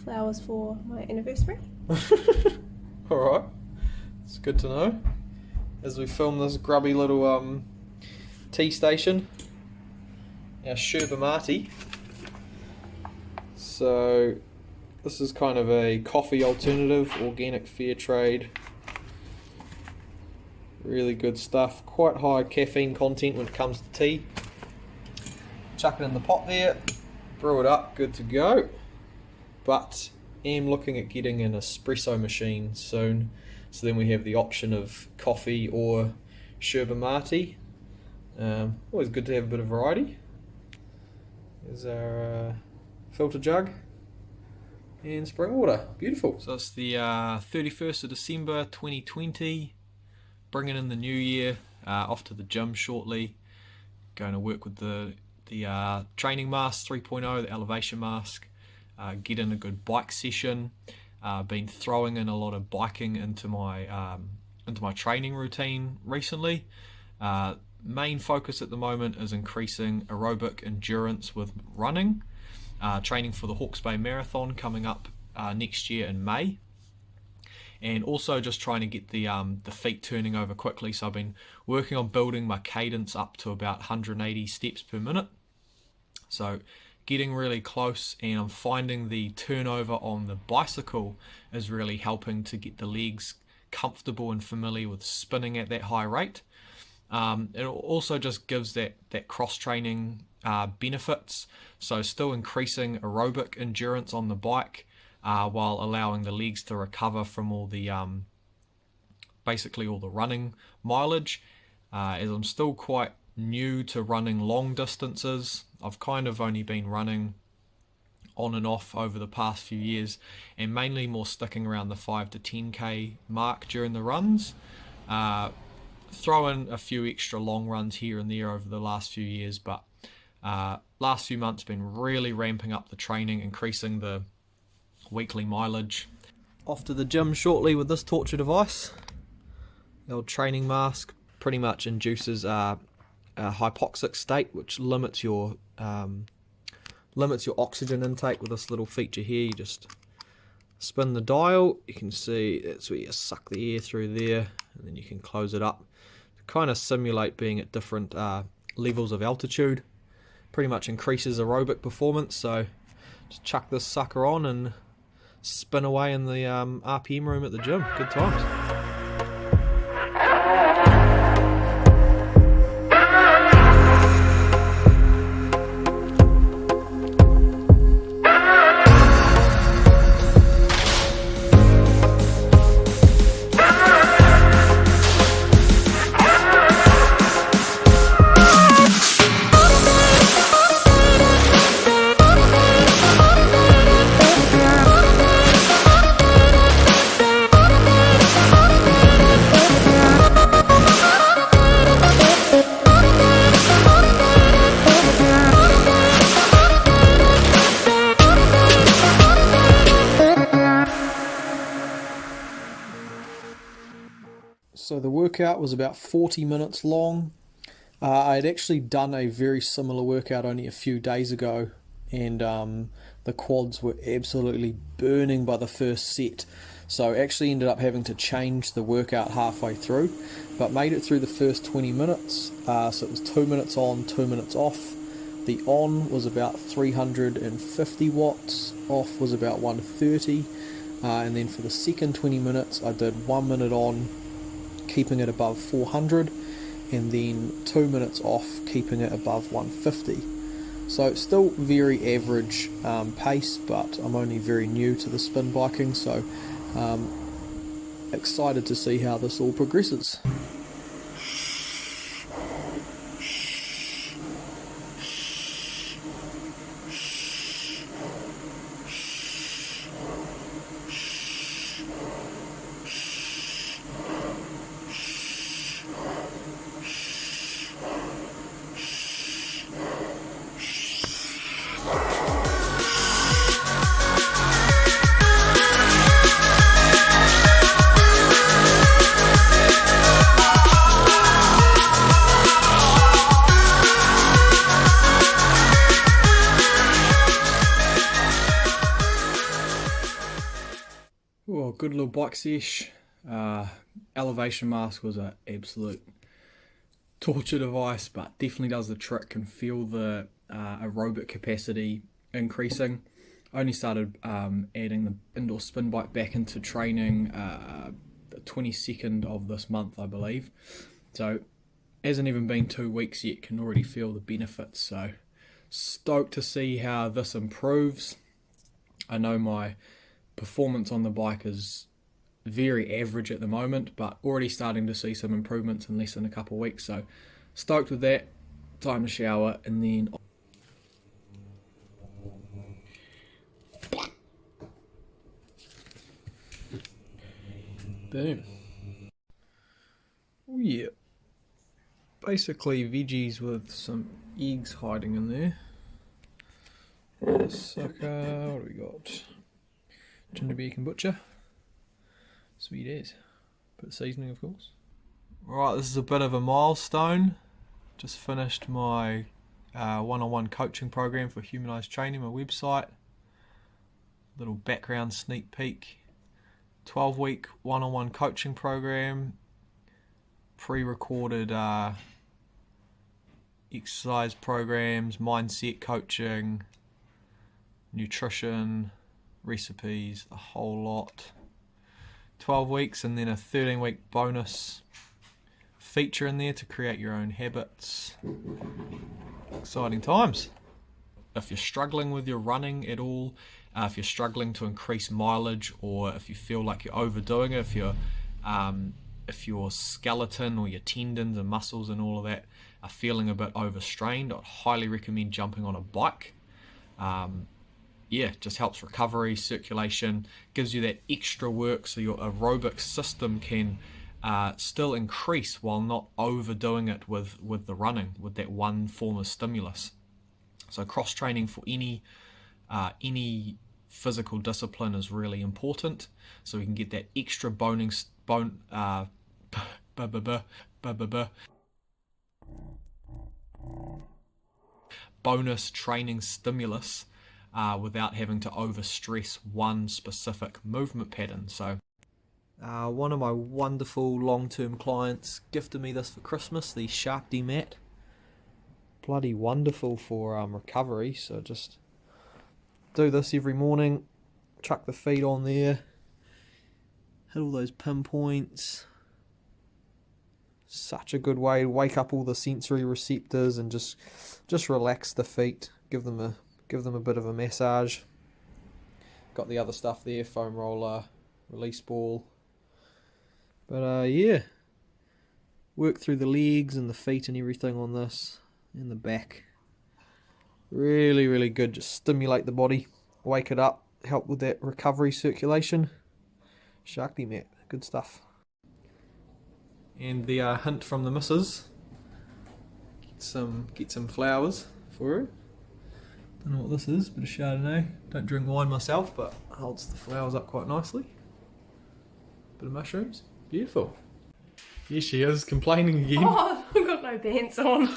Flowers for my anniversary. Alright, it's good to know. As we film this grubby little tea station, our Sherba Mate. So this is kind of a coffee alternative, organic, fair trade. Really good stuff. Quite high caffeine content when it comes to tea. Chuck it in the pot there, brew it up, good to go. But am looking at getting an espresso machine soon. So then we have the option of coffee or Sherba Mate. Always good to have a bit of variety. There's our filter jug and spring water. Beautiful. So it's the 31st of December 2020. Bringing in the new year. Off to the gym shortly. Going to work with the training mask 3.0, the elevation mask. Get in a good bike session. Been throwing in a lot of biking into my training routine recently. Main focus at the moment is increasing aerobic endurance with running. Training for the Hawke's Bay Marathon coming up next year in May. And also just trying to get the feet turning over quickly. So I've been working on building my cadence up to about 180 steps per minute. So getting really close, and I'm finding the turnover on the bicycle is really helping to get the legs comfortable and familiar with spinning at that high rate. It also just gives that cross-training benefits. So still increasing aerobic endurance on the bike, while allowing the legs to recover from all the basically all the running mileage. As I'm still quite new to running long distances, I've kind of only been running on and off over the past few years, and mainly more sticking around the 5 to 10k mark during the runs. Throw in a few extra long runs here and there over the last few years, but last few months been really ramping up the training, increasing the weekly mileage. Off to the gym shortly with this torture device. The old training mask pretty much induces a hypoxic state, which limits your oxygen intake with this little feature here. You just spin the dial, you can see that's where you suck the air through there, and then you can close it up to kind of simulate being at different levels of altitude. Pretty much increases aerobic performance. So just chuck this sucker on and spin away in the RPM room at the gym. Good times. So the workout was about 40 minutes long. I had actually done a very similar workout only a few days ago, and the quads were absolutely burning by the first set. So I actually ended up having to change the workout halfway through, but made it through the first 20 minutes. So it was 2 minutes on, 2 minutes off. The on was about 350 watts, off was about 130, and then for the second 20 minutes I did 1 minute on, keeping it above 400, and then 2 minutes off, keeping it above 150. So still very average pace, but I'm only very new to the spin biking, so excited to see how this all progresses. Oh, good little bike sesh. Elevation mask was an absolute torture device, but definitely does the trick. Can feel the aerobic capacity increasing. I only started adding the indoor spin bike back into training the 22nd of this month, I believe. So hasn't even been 2 weeks yet, can already feel the benefits. So stoked to see how this improves. I know my performance on the bike is very average at the moment, but already starting to see some improvements in less than a couple of weeks. So stoked with that. Time to shower and then boom. Oh yeah. Basically veggies with some eggs hiding in there. Sucker, what do we got? Ginger beer kombucha. Sweet as. Bit of seasoning, of course. Alright, this is a bit of a milestone. Just finished my one-on-one coaching program for Humanised Training, my website. Little background sneak peek. 12-week one-on-one coaching program. Pre-recorded exercise programs, mindset coaching, nutrition, recipes, a whole lot. 12 weeks and then a 13-week bonus feature in there to create your own habits. Exciting times. If you're struggling with your running at all, if you're struggling to increase mileage, or if you feel like you're overdoing it, if your skeleton or your tendons and muscles and all of that are feeling a bit overstrained, I'd highly recommend jumping on a bike. Just helps recovery, circulation, gives you that extra work so your aerobic system can still increase while not overdoing it with the running, with that one form of stimulus. So cross training for any physical discipline is really important, so we can get that extra bonus training stimulus without having to overstress one specific movement pattern. So one of my wonderful long-term clients gifted me this for Christmas, the Shark D mat. Bloody wonderful for recovery. So just do this every morning, chuck the feet on there, hit all those pinpoints. Such a good way to wake up all the sensory receptors and just relax the feet, give them a bit of a massage. Got the other stuff there, foam roller, release ball. But work through the legs and the feet and everything on this, and the back. Really, really good. Just stimulate the body, wake it up, help with that recovery, circulation. Shark D mat, good stuff. And the hint from the missus: get some flowers for her. Don't know what this is, bit of Chardonnay. Don't drink wine myself, but holds the flowers up quite nicely. Bit of mushrooms, beautiful. Here she is, complaining again. Oh, I've got no pants on.